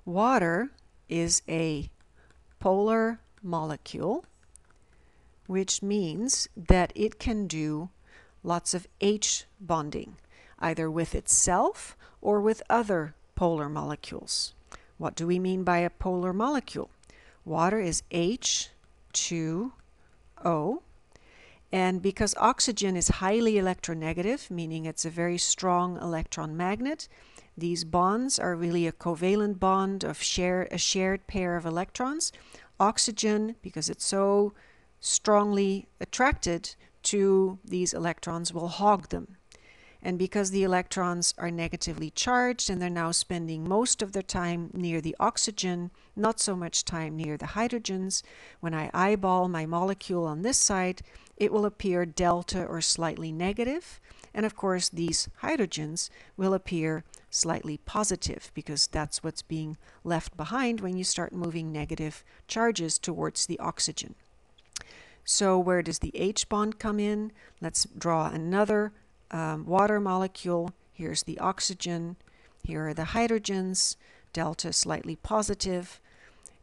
Water is a polar molecule, which means that it can do lots of H bonding, either with itself or with other polar molecules. What do we mean by a polar molecule? Water is H2O, and because oxygen is highly electronegative, meaning it's a very strong electron magnet, these bonds are really a covalent bond of a shared pair of electrons. Oxygen, because it's so strongly attracted to these electrons, will hog them. And because the electrons are negatively charged and they're now spending most of their time near the oxygen, not so much time near the hydrogens, when I eyeball my molecule on this side, it will appear delta or slightly negative. And of course, these hydrogens will appear slightly positive because that's what's being left behind when you start moving negative charges towards the oxygen. So where does the H bond come in? Let's draw another water molecule. Here's the oxygen. Here are the hydrogens. Delta slightly positive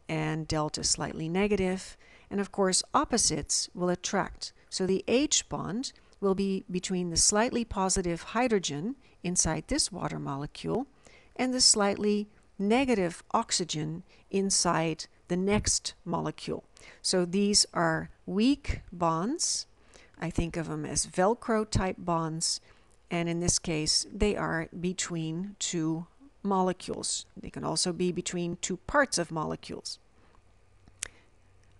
and delta slightly negative. And of course, opposites will attract. So the H bond will be between the slightly positive hydrogen inside this water molecule and the slightly negative oxygen inside the next molecule. So these are weak bonds. I think of them as Velcro type bonds, and in this case they are between two molecules. They can also be between two parts of molecules,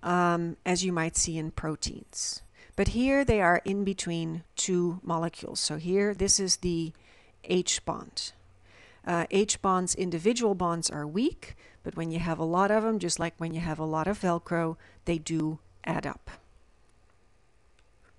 as you might see in proteins. But here they are in between two molecules. So here, this is the H bond. H bonds, individual bonds, are weak, but when you have a lot of them, just like when you have a lot of Velcro, they do add up.